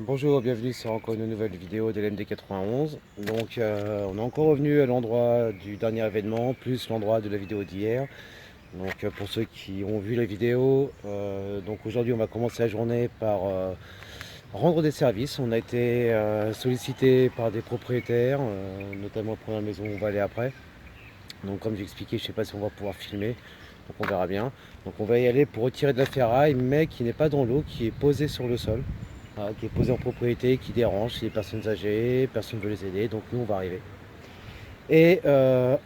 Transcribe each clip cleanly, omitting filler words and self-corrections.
Bonjour, bienvenue sur encore une nouvelle vidéo de l'MD 91. Donc on est encore revenu à l'endroit du dernier événement, plus l'endroit de la vidéo d'hier. Donc pour ceux qui ont vu la vidéo, donc aujourd'hui on va commencer la journée par rendre des services. On a été sollicité par des propriétaires, notamment la première maison où on va aller après. Donc comme j'ai expliqué, je ne sais pas si on va pouvoir filmer, donc on verra bien. Donc on va y aller pour retirer de la ferraille, mais qui n'est pas dans l'eau, qui est posée sur le sol. Voilà, qui est posé en propriété, qui dérange, c'est des personnes âgées, personne ne veut les aider, donc nous on va arriver. Et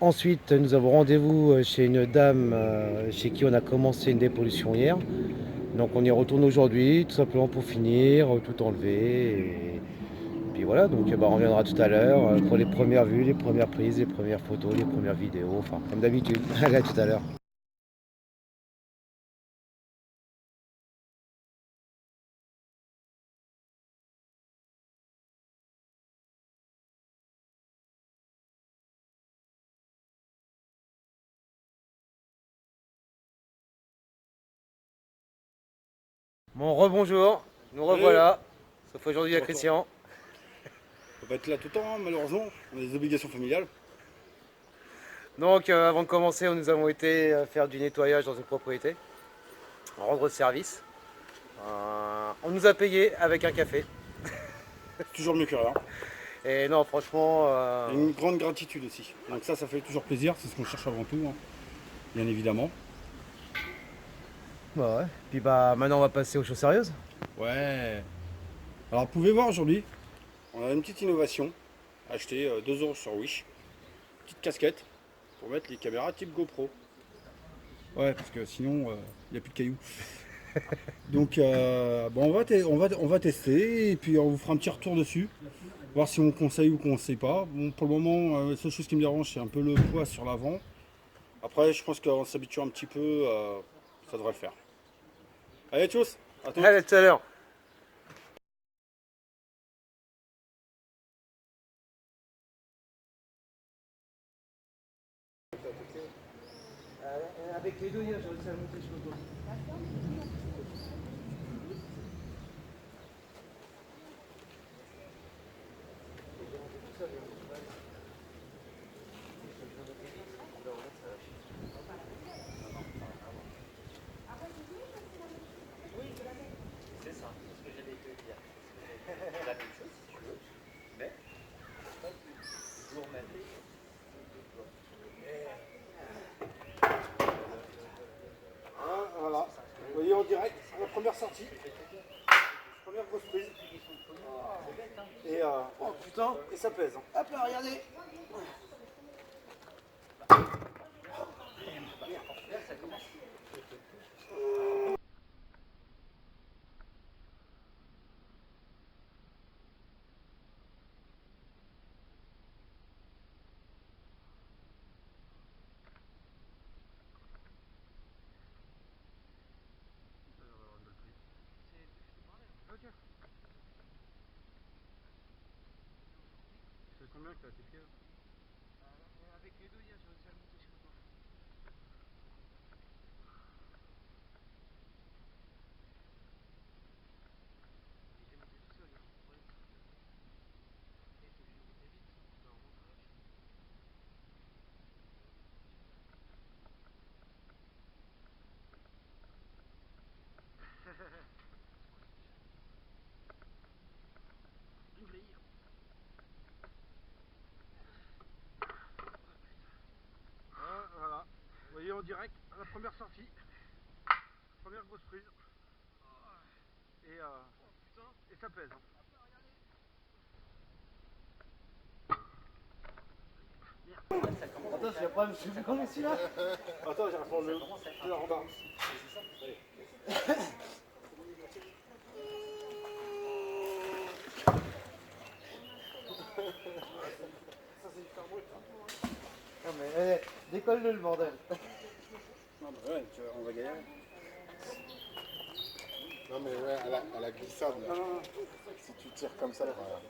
ensuite nous avons rendez-vous chez une dame chez qui on a commencé une dépollution hier. Donc on y retourne aujourd'hui, tout simplement pour finir, tout enlever. Et puis voilà, donc on reviendra tout à l'heure pour les premières vues, les premières prises, les premières photos, les premières vidéos, enfin comme d'habitude. Allez, à tout à l'heure. Bon, rebonjour, nous revoilà, sauf aujourd'hui à Christian. On va être là tout le temps, hein, malheureusement. On a des obligations familiales. Donc avant de commencer, nous avons été faire du nettoyage dans une propriété, rendre service. On nous a payé avec un café. C'est toujours mieux que rien. Et non, franchement, Et une grande gratitude aussi. Donc ça fait toujours plaisir. C'est ce qu'on cherche avant tout, hein, bien évidemment. bah ouais. Puis bah maintenant on va passer aux choses sérieuses. Ouais. Alors, vous pouvez voir aujourd'hui, on a une petite innovation. Acheté 2 € sur Wish. Petite casquette pour mettre les caméras type GoPro. Ouais, parce que sinon, il n'y a plus de cailloux. Donc, bon, on va tester et puis on vous fera un petit retour dessus. Voir si on conseille ou qu'on ne conseille pas. Bon, pour le moment, la seule chose qui me dérange, c'est un peu le poids sur l'avant. Après, je pense qu'en s'habituant un petit peu, ça devrait le faire. Allez, tchuss, à toutes. Allez, tout à l'heure. Avec les deux, j'ai réussi à monter sur le dos. C'est ça, c'est ce que j'allais te dire. La même chose si tu veux, mais jour même. Ah, voilà. Vous voyez en direct, la première sortie. Première grosse prise. Et, oh putain, et ça pèse. Hein. Hop là, regardez. C'est combien que t'as tes pieds? Avec les deux, j'ai réussi à monter sur le dos. J'ai monté tout seul, hein. Le problème, c'est que il faut que je monte vite. Normalement, ça va finir. Ah, voilà. Vous voyez en direct, la première sortie. Première grosse prise. Et, et ça pèse. Hein. Attends, c'est pas je fais comme celui-là. Attends, j'ai reprendre le en bas. Ça c'est super brut. Non mais décolle-le le bordel. Non mais ouais, on va gagner. Non mais ouais, à la glissade, là. Non, non, non. Si tu tires comme ça, voilà.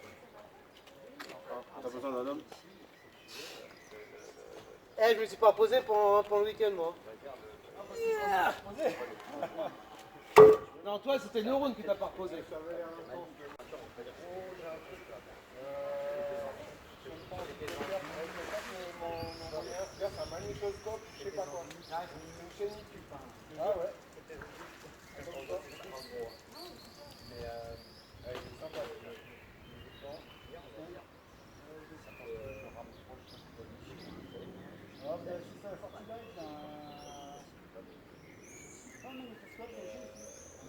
T'as besoin d'un homme. Je me suis pas posé pendant le week-end moi. Non, toi c'était Neuron qui t'a pas reposé. C'est un magnétoscope, je sais pas quoi. C'est une chaîne YouTube. Ah ouais. Mais il est sympa. Alors, si c'est la sortie live d'un... Ah, magnétoscope, c'est une chaîne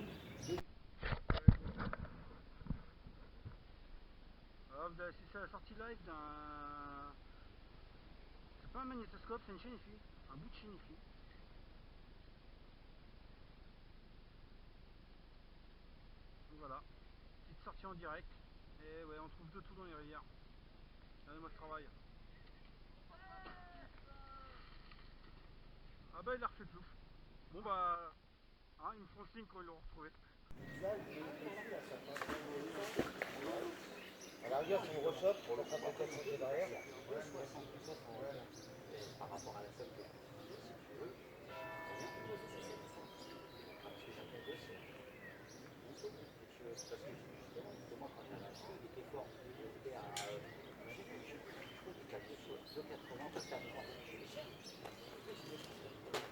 YouTube. Si c'est la sortie live d'un... C'est pas un magnétoscope, c'est une chaîne IFI. Un bout de chaîne IFI. Donc voilà. Petite sortie en direct. Et ouais, on trouve de tout dans les rivières. Allez, moi je travaille. Ah bah il a refait le plouf. Bon bah... Hein, ils me font signe quand ils l'ont retrouvé. À la rigueur, si on rechoppe, on le fera peut-être monter derrière. Par rapport à la seule que si tu veux. Parce que justement, quand j'ai acheté, il était fort. Il était à, je crois qu'il était à 2,80 pour faire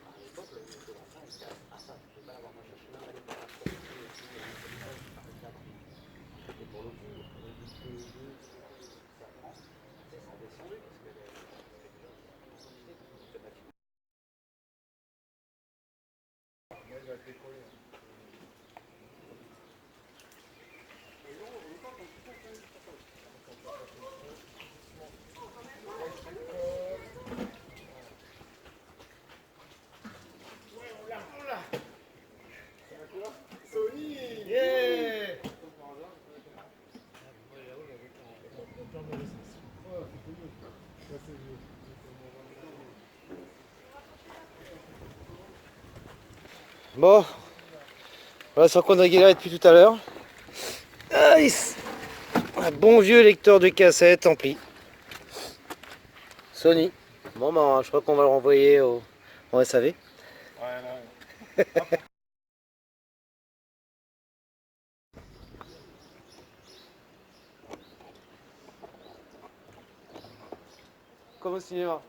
à l'époque, le Dauphin était à ça. Je ne peux pas l'avoir moins cherché, même à l'époque. Et pour le coup, ça prend, c'est sans descendre parce que les Il va décoller. Sony! Yeah! Bon, voilà sur quoi on a galéré depuis tout à l'heure. Nice. Un bon vieux lecteur de cassette ampli. Sony. Bon ben je crois qu'on va le renvoyer en SAV. Ouais, là. Comme au cinéma.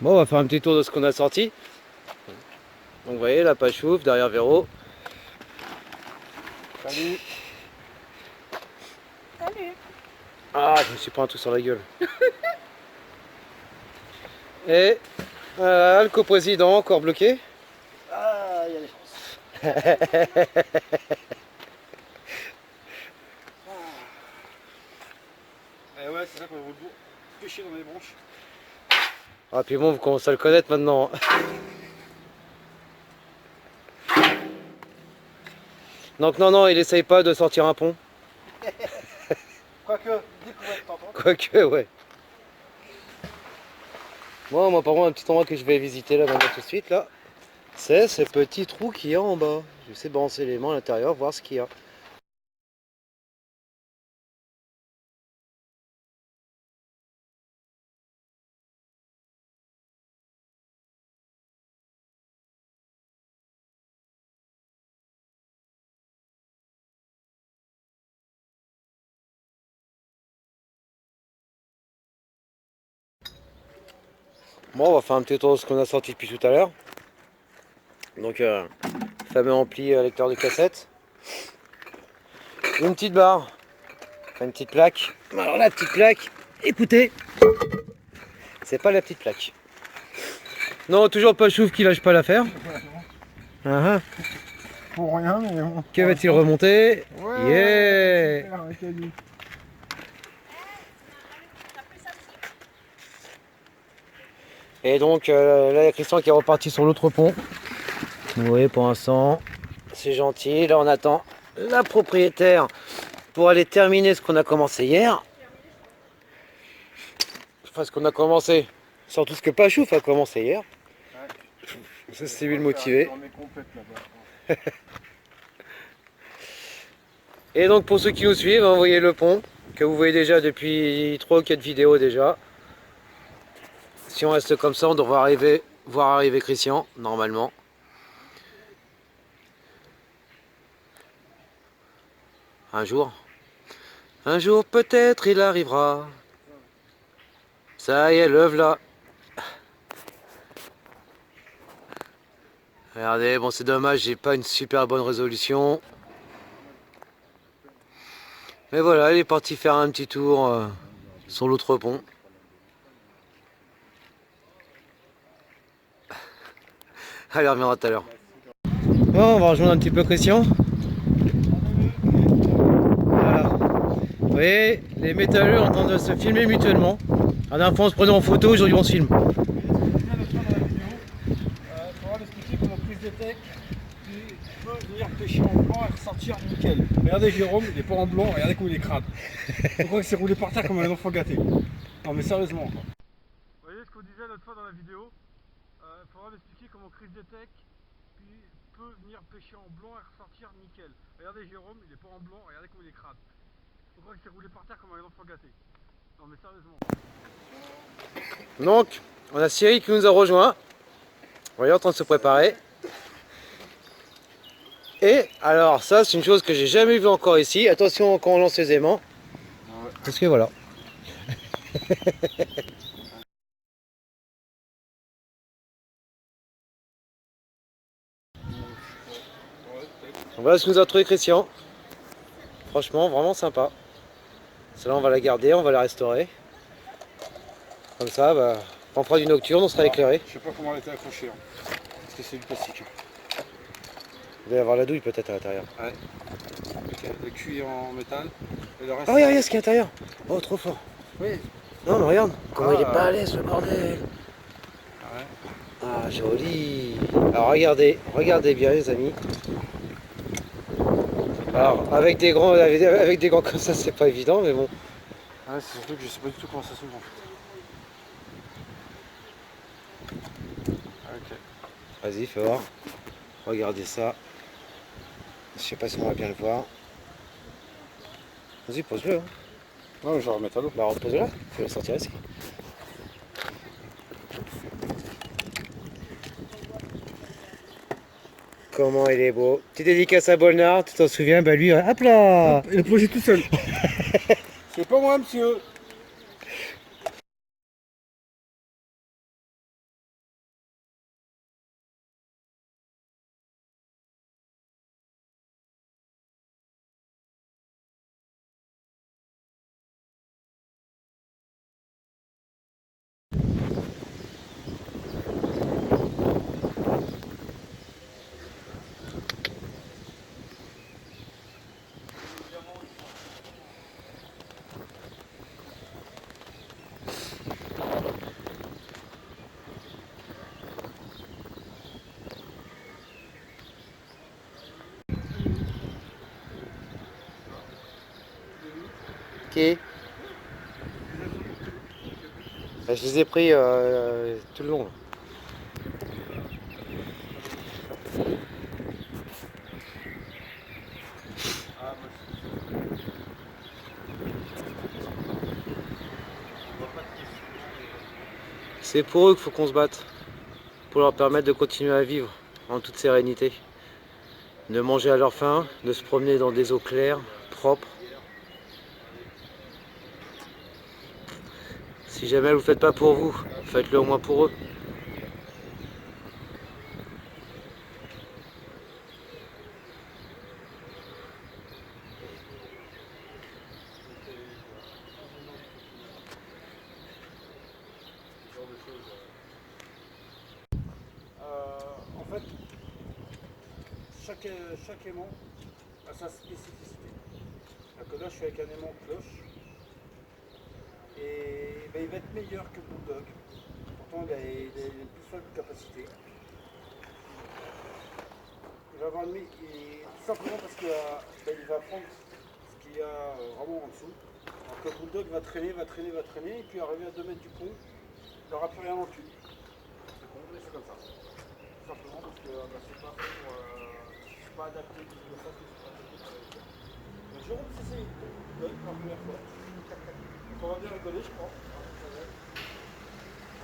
Bon, on va faire un petit tour de ce qu'on a sorti. Donc vous voyez, la page ouvre, derrière Véro. Salut! Salut. Ah, je me suis pris un truc sur la gueule. Et voilà, le coprésident encore bloqué. Ah, il y a des chances. Eh ouais, c'est ça qu'on va vous pêcher dans les branches. Ah, puis bon, vous commencez à le connaître maintenant. Donc non, il essaye pas de sortir un pont. Quoique, découverte t'entends. Quoique, ouais. Bon, moi par contre, un petit endroit que je vais visiter là maintenant tout de suite, là. C'est ce petit trou qu'il y a en bas. Je vais essayer de balancer les mains à l'intérieur, voir ce qu'il y a. Bon, on va faire un petit tour de ce qu'on a sorti depuis tout à l'heure. Donc, fameux ampli lecteur de cassette. Une petite barre. Enfin, une petite plaque. Alors, la petite plaque, écoutez, c'est pas la petite plaque. Non, toujours pas Chouf qui lâche pas l'affaire. Ah, ah. Pour rien, mais bon. Que va-t-il remonter? Ouais, Yeah. super, un caddie. Et donc là, il y a Christian qui est reparti sur l'autre pont. Vous voyez, pour l'instant, c'est gentil. Là, on attend la propriétaire pour aller terminer ce qu'on a commencé hier. Enfin, ce qu'on a commencé. Surtout ce que Pachouf a commencé hier. Ça, c'est lui le motivé. Et donc, pour ceux qui nous suivent, vous voyez le pont que vous voyez déjà depuis 3 ou 4 vidéos déjà. Si on reste comme ça, on devrait voir arriver Christian, normalement. Un jour peut-être il arrivera. Ça y est, le voilà. Regardez, bon c'est dommage, j'ai pas une super bonne résolution. Mais voilà, il est parti faire un petit tour sur l'autre pont. Allez, on reviendra tout à l'heure. Bon, on va rejoindre un petit peu Christian. Voilà. Vous voyez, les métalleux sont en train de se filmer mutuellement. La dernière fois on se prenait en photo, aujourd'hui on se filme. Il faudra l'expliquer comment prise de tech, puis peut venir pêcher en blanc et ressortir nickel. Regardez Jérôme, il est pas en blanc, regardez comment il est crade. Je crois qu'il s'est roulé par terre comme un enfant gâté. Non mais sérieusement. Vous voyez ce qu'on disait l'autre fois dans la vidéo, il faudra l'expliquer comment Chris Detec puis peut venir pêcher en blanc et ressortir nickel. Regardez Jérôme, il est pas en blanc, regardez comment il est crade. Je crois qu'il s'est roulé par terre comme un enfant gâté. Non mais sérieusement. Donc, on a Cyril qui nous a rejoint. Vous voyez, en train de se préparer. Et alors, ça, c'est une chose que j'ai jamais vue encore ici. Attention quand on lance les aimants. Parce que voilà. Voilà ce que nous a trouvé Christian. Franchement, vraiment sympa. Celle-là, on va la garder, on va la restaurer. Comme ça, bah, quand on fera du nocturne, on sera éclairé. Je sais pas comment elle était accrochée. Parce que c'est du plastique. Il doit y avoir la douille peut-être à l'intérieur. Ouais. Ok, le cuir en métal. Et le reste. Ah oui, regarde ce qu'il y a à l'intérieur. Oh, trop fort. Oui. Non, mais regarde, comment il est Ah. pas à l'aise, le bordel. Ouais. Ah, joli. Alors regardez bien les amis. Alors avec des grands comme ça c'est pas évident mais bon. Ouais, c'est surtout que je sais pas du tout comment ça s'ouvre en fait. Ok. Vas-y fais voir. Regardez ça. Je sais pas si on va bien le voir. Vas-y pose-le. Hein. Non, je vais remettre à l'eau. Bah repose-le là. Tu vas le sortir ici. Comment il est beau. Petite dédicace à Bolnard, tu t'en souviens? Bah lui, hop là. Il est plongé tout seul. C'est pas moi, monsieur. Qui? Bah, je les ai pris tout le long. Là. C'est pour eux qu'il faut qu'on se batte. Pour leur permettre de continuer à vivre en toute sérénité. De manger à leur faim, de se promener dans des eaux claires, propres. Si jamais vous ne le faites pas pour vous, faites-le au moins pour eux. En fait, chaque aimant a sa spécificité. Donc là, je suis avec un aimant cloche. Et ben, il va être meilleur que le bulldog. Pourtant, il a une plus faible capacité. Il va avoir tout simplement parce qu'il va prendre ce qu'il y a vraiment en dessous. Alors que le bulldog va traîner, et puis arriver à 2 mètres du pont, il n'aura plus rien en dessus. C'est con, mais c'est comme ça. Tout simplement parce que c'est pas fait pour. C'est pas adapté pour ça, c'est pas adapté pour les gens. Mais Jérôme, c'est le bulldog pour la première fois. On va bien rigoler, je crois.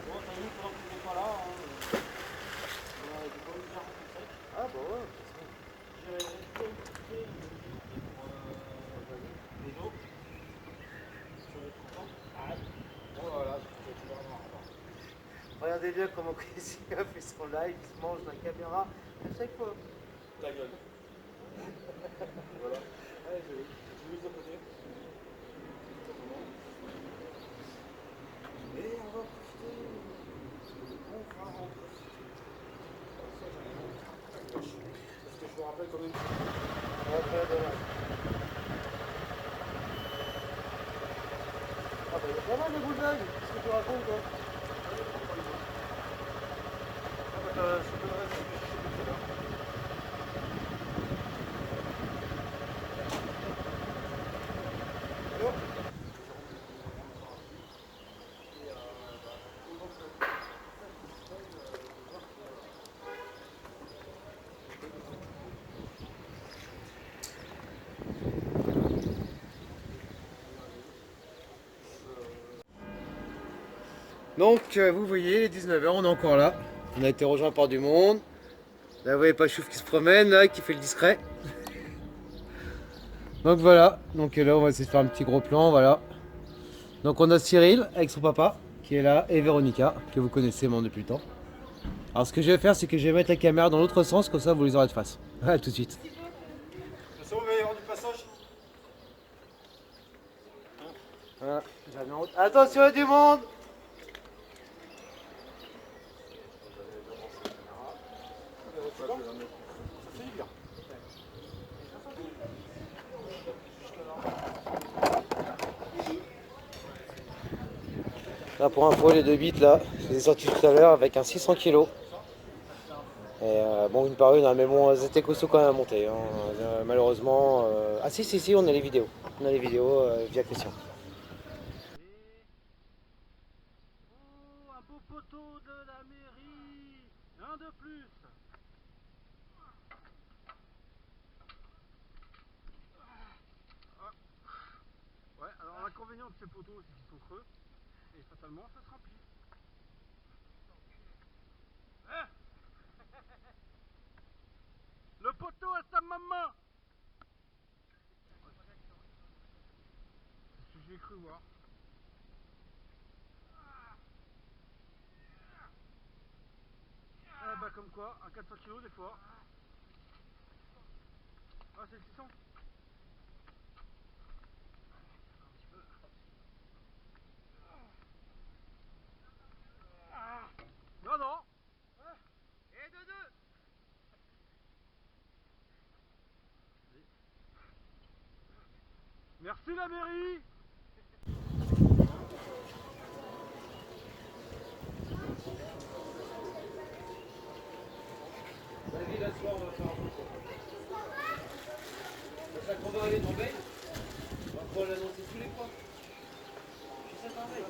Bon, t'as vu, pendant que tu n'es pas là, on a des bonnes bières en sec. Ah bah ouais. J'ai tout écouté pour les autres. Je vais être content. Ah, bon, voilà, je vais vraiment avoir. Regardez bien comment Chrissy a fait son live, il se mange dans la caméra à chaque fois. La gueule. Voilà. Allez, je vais mise de côté. Et on va profiter. On va en profiter. Parce que je vous rappelle quand même. On va faire de là. Ah bah il y a pas mal de bulldogs, qu'est-ce que tu racontes toi? Donc vous voyez, les 19 h, on est encore là. On a été rejoint par du monde. Là vous voyez Pachouf qui se promène, là, qui fait le discret. Donc voilà, donc là on va essayer de faire un petit gros plan, voilà. Donc on a Cyril avec son papa qui est là et Véronica que vous connaissez maintenant depuis le temps. Alors ce que je vais faire c'est que je vais mettre la caméra dans l'autre sens, comme ça vous les aurez de face. Voilà, tout de suite. C'est bon, il va y avoir du passage. Voilà, j'avais en route. Attention, il y a du monde! C'est bon. Ça fait du bien. Là pour info les 2 bits là, je les ai sortis tout à l'heure avec un 600 kg. Et bon une par une, hein, mais bon elles étaient costauds quand même à monter. Hein. Malheureusement. Ah si, on a les vidéos. On a les vidéos via Christian. Oh, un beau poteau de la mairie. Un de plus. Ouais, alors l'inconvénient de ces poteaux, c'est qu'ils sont creux. Et fatalement, ça se remplit. Hein? Le poteau à sa maman. C'est ce que j'ai cru voir. Eh bah comme quoi, à 400 kg des fois. Ah c'est le 600. Non non. Et de deux. Merci la mairie. Vas-y, là, ce soir, on va faire un peu. Ça qu'on va aller dans Bain, on va pouvoir l'annoncer tous les fois. Je fais ça pareil.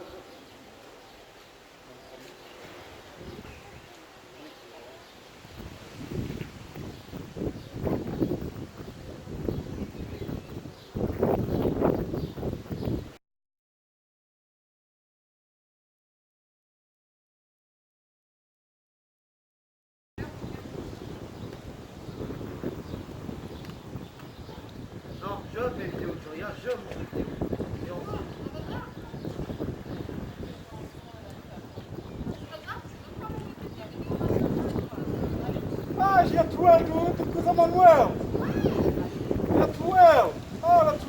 fais une vidéo, tu regardes, je monte une vidéo. Et ensemble. Ah, j'ai la 12, dude, because I'm on world. La 12. Oh, la 12.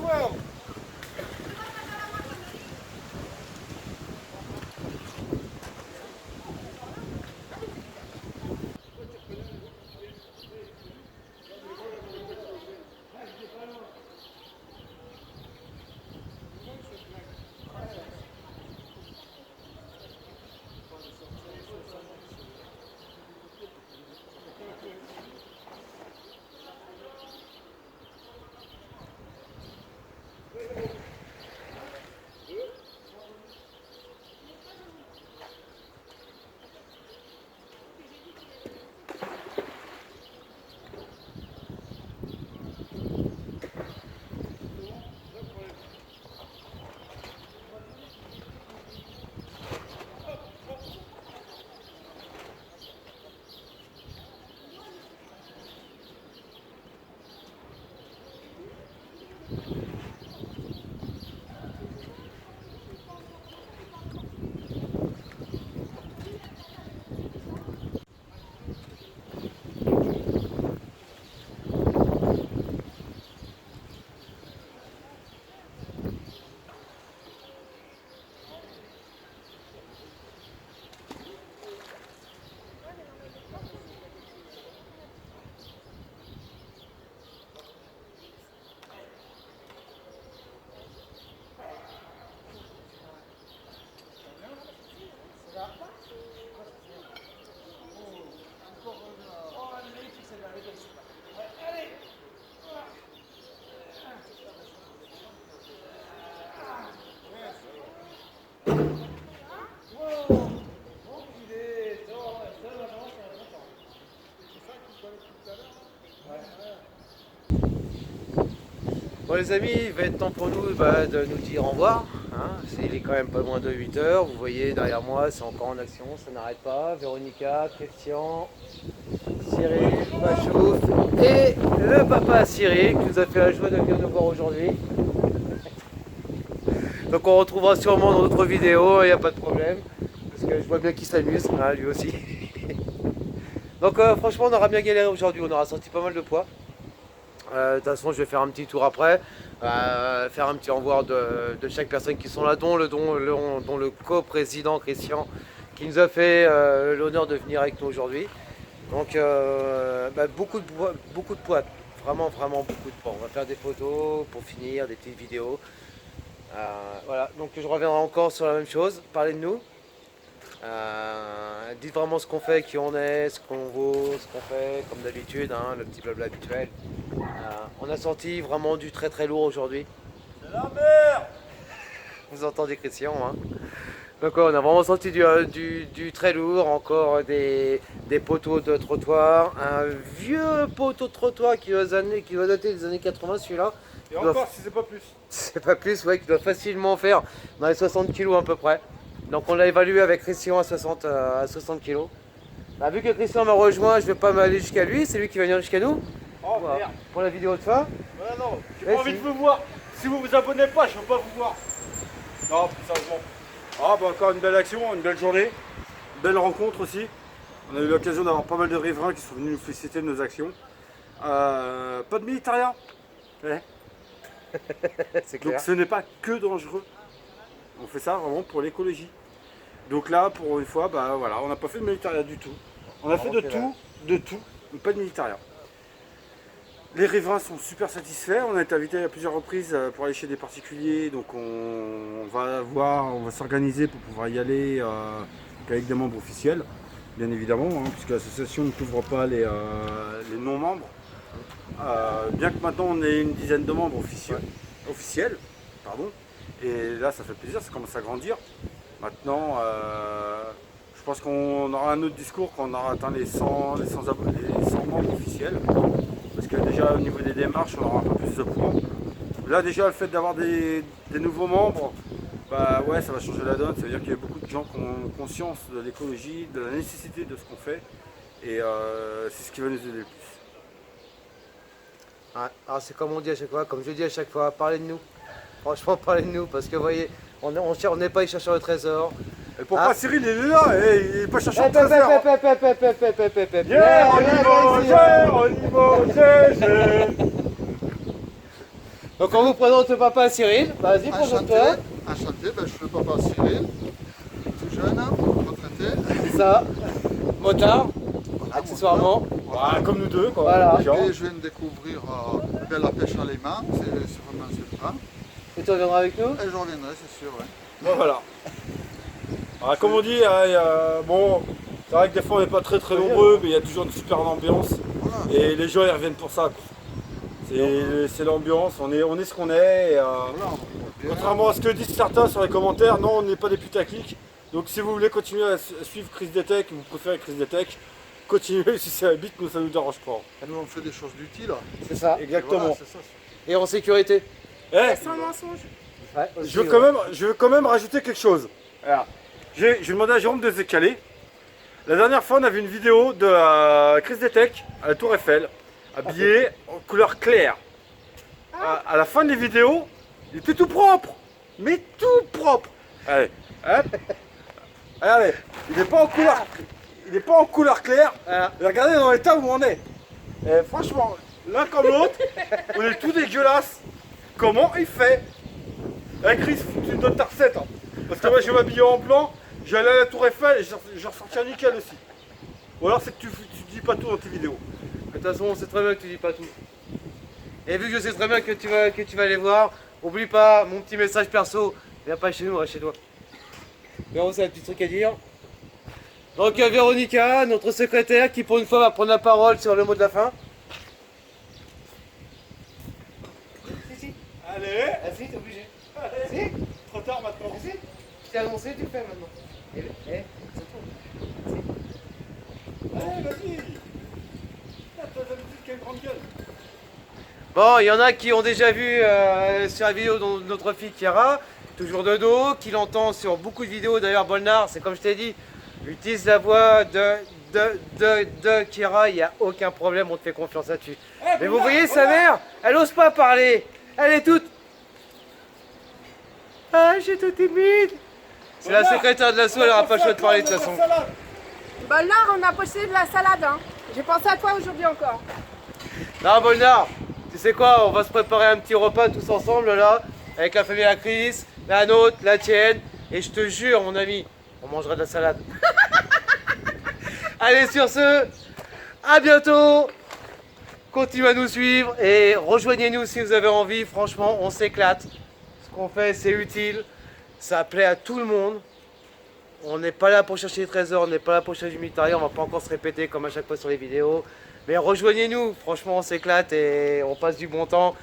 Bon les amis, il va être temps pour nous de nous dire au revoir. Hein. Il est quand même pas loin de 8 heures. Vous voyez derrière moi, c'est encore en action, ça n'arrête pas. Véronica, Christian, Cyril, Machouf et le papa Cyril qui nous a fait la joie de venir nous voir aujourd'hui. Donc on retrouvera sûrement dans d'autres vidéos, il n'y a pas de problème. Parce que je vois bien qu'il s'amuse, hein, lui aussi. Donc franchement on aura bien galéré aujourd'hui, on aura sorti pas mal de poids. De toute façon, je vais faire un petit tour après, faire un petit au revoir de chaque personne qui sont là, dont le co-président Christian, qui nous a fait l'honneur de venir avec nous aujourd'hui. Donc, beaucoup de poids, vraiment beaucoup de poids. On va faire des photos pour finir, des petites vidéos. Voilà, donc je reviendrai encore sur la même chose, parlez de nous. Dites vraiment ce qu'on fait, qui on est, ce qu'on vaut, ce qu'on fait, comme d'habitude, hein, le petit blabla habituel. On a sorti vraiment du très très lourd aujourd'hui. C'est la merde. Vous entendez Christian, hein. Donc on a vraiment sorti du très lourd, encore des poteaux de trottoir, un vieux poteau de trottoir qui doit dater des années 80 celui-là. Et encore si c'est pas plus. C'est pas plus, ouais, qui doit facilement faire dans les 60 kg à peu près. Donc on l'a évalué avec Christian à 60 kg. Bah, vu que Christian m'a rejoint, je vais pas m'aller jusqu'à lui, c'est lui qui va venir jusqu'à nous. Oh Voilà. merde. Pour la vidéo de fin. Ouais, non, j'ai Eh, pas envie si. de vous voir. Si vous vous abonnez pas, je veux pas vous voir. Non, plus sérieusement. Ah bah encore une belle action, une belle journée. Une belle rencontre aussi. On a eu l'occasion d'avoir pas mal de riverains qui sont venus nous féliciter de nos actions. Pas de militariat. Ouais. C'est Donc clair. ce n'est pas que dangereux. On fait ça vraiment pour l'écologie. Donc là, pour une fois, bah voilà, on n'a pas fait de militariat du tout. On a fait Vraiment, de tout, mais pas de militariat. Les riverains sont super satisfaits. On a été invités à plusieurs reprises pour aller chez des particuliers. Donc on va s'organiser pour pouvoir y aller avec des membres officiels, bien évidemment, hein, puisque l'association ne couvre pas les non-membres. Bien que maintenant on ait une dizaine de membres officiels, pardon. Et là ça fait plaisir, ça commence à grandir. Maintenant, je pense qu'on aura un autre discours quand on aura atteint les 100 membres officiels. Parce que déjà au niveau des démarches, on aura un peu plus de poids. Là déjà le fait d'avoir des nouveaux membres, bah ouais, ça va changer la donne. Ça veut dire qu'il y a beaucoup de gens qui ont conscience de l'écologie, de la nécessité de ce qu'on fait. Et c'est ce qui va nous aider le plus. Ouais. Alors c'est comme on dit à chaque fois, comme je dis à chaque fois, parlez de nous. Franchement, parlez de nous, parce que vous voyez, on n'est pas les chercheurs de trésors. Et pourquoi Cyril il est là il est pas chercheur de Hep, hep, trésor. hep, hep, hep, hep, hep, hep, hep, hep, hep. Yeah, on y Yeah, va, on y va, Donc on vous présente le papa Cyril. Vas-y, Enchanté, présente-toi. enchanté, ben, je suis le papa Cyril, tout jeune, retraité. C'est ça. Motard, accessoirement. Ouais, comme nous deux, quoi. Voilà. Déjà. Et je viens de découvrir ben, la pêche à l'aimant, c'est vraiment super. Et tu reviendras avec nous? Et je reviendrai, c'est sûr. Ouais. Bon, voilà. Alors, comme on dit, bon, c'est vrai que des fois on n'est pas très nombreux, mais il y a toujours une super ambiance. Voilà. Et les gens ils reviennent pour ça. C'est l'ambiance, on est ce qu'on est. Et, Voilà, bien. contrairement à ce que disent certains sur les commentaires, non, on n'est pas des putaclics. Donc si vous voulez continuer à suivre Chris Detech, vous préférez Chris Detech, continuez si c'est habite, nous ça nous dérange pas. Nous on fait des choses utiles. C'est ça. Exactement. Voilà, c'est ça. Et en sécurité. Eh, Sans mensonge. Ouais, aussi, je veux quand même rajouter quelque chose. Alors, j'ai demandé à Jérôme de se décaler. La dernière fois, on a vu une vidéo de Chris Detech à la Tour Eiffel, habillé en couleur claire. À la fin de la vidéo, il était tout propre. Mais tout propre. Allez, hop. Allez, il n'est pas en couleur claire. Voilà. Et regardez dans l'état où on est. Et franchement, l'un comme l'autre, on est tout dégueulasse. Comment il fait? Eh Chris, faut que tu me donnes ta recette. Hein. Parce que moi je vais m'habiller en blanc, je vais aller à la Tour Eiffel et je ressortir nickel aussi. Ou alors c'est que tu dis pas tout dans tes vidéos. De toute façon, on sait très bien que tu dis pas tout. Et vu que je sais très bien que tu vas aller voir, oublie pas mon petit message perso. Viens pas chez nous, reste chez toi. Véro, c'est un petit truc à dire. Donc Véronica, notre secrétaire, qui pour une fois va prendre la parole sur le mot de la fin. Si. Allez, Ah si, t'es obligé. allez. Si. Trop tard maintenant. Si. Je t'ai annoncé, tu le fais maintenant. C'est tout. Si. Allez, vas-y. T'as d'habitude quelle grande gueule. Bon, il y en a qui ont déjà vu sur la vidéo de notre fille Chiara, toujours de dos, qui l'entend sur beaucoup de vidéos. D'ailleurs, Bolnar, c'est comme je t'ai dit, utilise la voix de Chiara, il n'y a aucun problème, on te fait confiance là-dessus. Mais vous voyez, sa mère, elle n'ose pas parler. Elle est toute... Ah, j'ai tout timide. C'est la secrétaire de l'assaut, elle n'aura pas le choix de parler de toute façon. Bah là, on a posté de la salade. Hein. J'ai pensé à toi aujourd'hui encore. Non, Bolnar, tu sais quoi, on va se préparer un petit repas tous ensemble là, avec la famille à Chris, la nôtre, la tienne, et je te jure, mon ami, on mangera de la salade. Allez, sur ce, à bientôt. Continuez à nous suivre et rejoignez-nous si vous avez envie. Franchement, on s'éclate. Ce qu'on fait, c'est utile. Ça plaît à tout le monde. On n'est pas là pour chercher des trésors, on n'est pas là pour chercher du militaire, on va pas encore se répéter comme à chaque fois sur les vidéos. Mais rejoignez-nous, franchement on s'éclate et on passe du bon temps.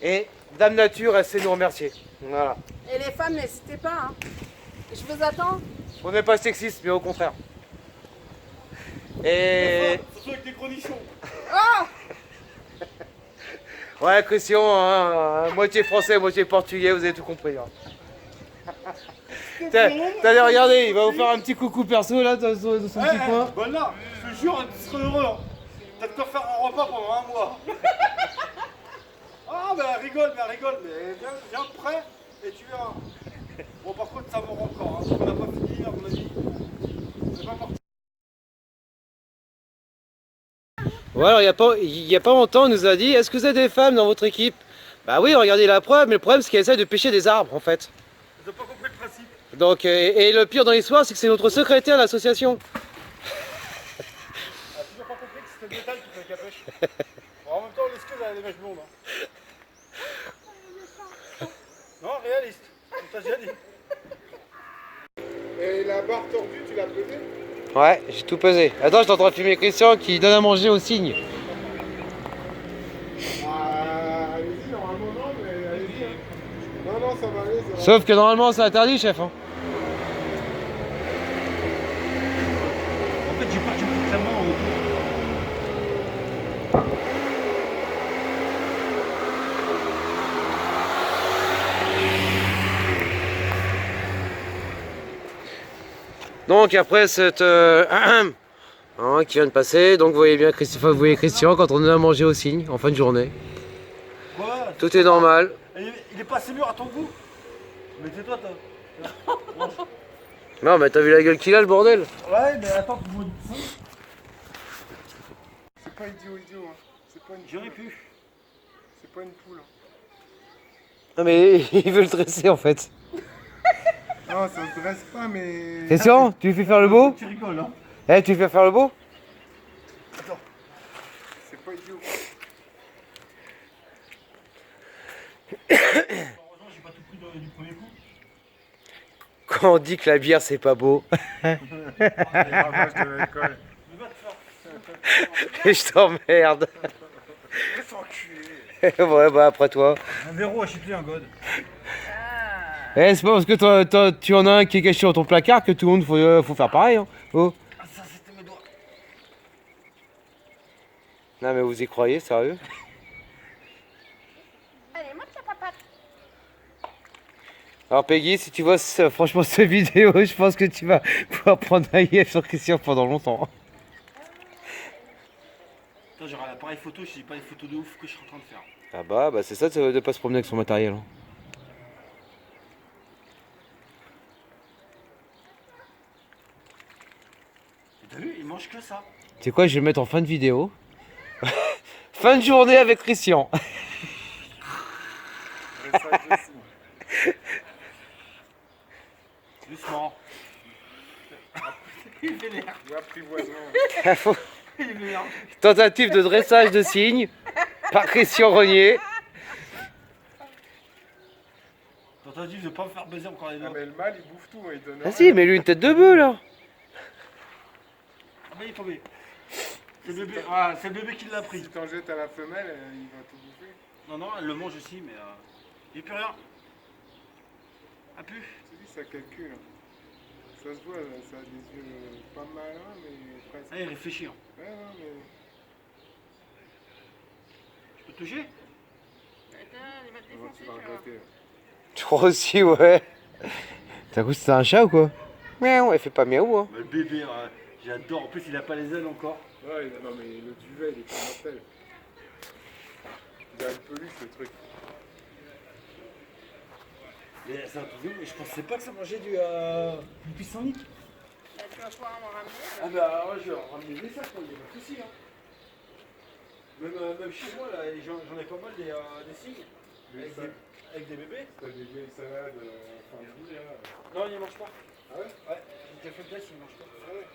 Et Dame Nature, elle sait nous remercier. Voilà. Et les femmes, n'hésitez pas. Hein. Je vous attends. On n'est pas sexiste, mais au contraire. Et... Surtout avec des gros nichons. Oh Ouais, Christian, hein, moitié français, moitié portugais, vous avez tout compris. Hein. T'allez regarder, il va vous faire un petit coucou perso là dans son petit coin. Bon là, je te jure, tu serais heureux. Hein. T'as de quoi faire un repas pendant un mois. Ah, mais elle rigole, mais viens près et tu verras. Bon, par contre, ça mord encore. Hein. On n'a pas fini, à mon avis. C'est pas parti. Ouais, alors il y a pas longtemps, on nous a dit, est-ce que vous avez des femmes dans votre équipe? Bah oui, regardez la preuve, mais le problème c'est qu'elles essaient de pêcher des arbres en fait. Ils ont pas compris le principe. Donc, et le pire dans l'histoire, c'est que c'est notre secrétaire de l'association. Elle a toujours pas compris que c'était le métal qui fait la pêche. Bon, en même temps, l'excuse, elle a des mèches blondes. Hein. Non, réaliste. On t'a déjà dit. Et la barre tordue, tu l'as pesée? Ouais, j'ai tout pesé. Attends, je suis en train de filmer Christian qui donne à manger au cygne. Allez-y, normalement non, mais allez-y. Hein. Non, ça va aller. Sauf que normalement c'est interdit, chef. Hein. En fait, j'ai parti clairement au Donc après cette Hein, qui vient de passer. Donc vous voyez bien Christian, enfin, vous voyez Christian quand on a mangé au cygne en fin de journée. Quoi? Tout est normal. Il est pas assez mûr à ton goût. Mais c'est toi, toi. Non mais t'as vu la gueule qu'il a le bordel? Ouais, mais attends, tu vois une poule. C'est pas idiot, hein. C'est pas une J'aurais poule. pu. C'est pas une poule. Non mais il veut le dresser en fait. Non, ça se dresse pas, mais. Christian, tu lui fais faire le beau? Tu rigoles, hein. Eh, tu lui fais faire le beau? C'est pas idiot. Heureusement, j'ai pas tout pris du premier coup. Quand on dit que la bière c'est pas beau, Les ravages de l'alcool. Mais va te faire. je t'emmerde. Laisse enculer. Ouais bah après toi. Un verrou, acheter un god. Eh, c'est pas parce que tu en as un qui est caché dans ton placard que tout le monde faut faire pareil. Hein. Oh. Ah, ça, c'était mes doigts. Non mais vous y croyez, sérieux? Allez, monte la papate. Alors Peggy, si tu vois franchement cette vidéo, je pense que tu vas pouvoir prendre un IF sur Christian pendant longtemps. Attends, j'aurai l'appareil photo, je sais pas les photos de ouf que je suis en train de faire. Ah bah c'est ça de pas se promener avec son matériel. Hein. T'as vu, il mange que ça. Tu sais quoi, je vais le mettre en fin de vidéo. Fin de journée avec Christian. Dressage de cygne. Doucement. Il vénère. Ou apprivoisement. Il vénère. Tentative de dressage de cygne par Christian Renier. Tentative de pas me faire baiser encore les Ah, doigts. mais le mâle, il bouffe tout, hein, il donne. Vas-y, mets-lui une tête de bœuf là. Ah, mais il est tombé. C'est le bébé, ah, c'est le bébé qui l'a pris. Si t'en jettes à la femelle, il va tout bouffer. Non, non, elle le mange aussi, mais il n'y a plus rien. Ah, plus. Tu dis, ça calcule. Hein. Ça se voit, ça a des yeux pas malins, mais presque. Ah, il réfléchit. Hein. Ouais, non, mais. Je peux te toucher? Il va te Non, tu défoncer, vas tu vois. regretter. Je crois aussi, ouais. T'as cru que c'était un chat ou quoi? Miaou, elle fait pas miaou, hein. Mais le bébé, j'adore. En plus, il a pas les ailes encore. Ouais, non, mais le duvet, il est pas mortel. Il a une peluche, le truc. Mais c'est un truc de ouf, mais je pensais pas que ça mangeait du pissenlit. Là, tu vas pouvoir m'en ramener. Ah bah ouais, je vais en ramener des sacs, il n'y a pas de soucis. Hein. Même chez moi, là, j'en ai pas mal des cygnes. Avec des bébés. T'as des vieilles salades fin de vie, là. Non, ils ne mangent pas. Ah ouais? Ouais, j'ai déjà fait le test, ils ne mangent pas. Ah ouais.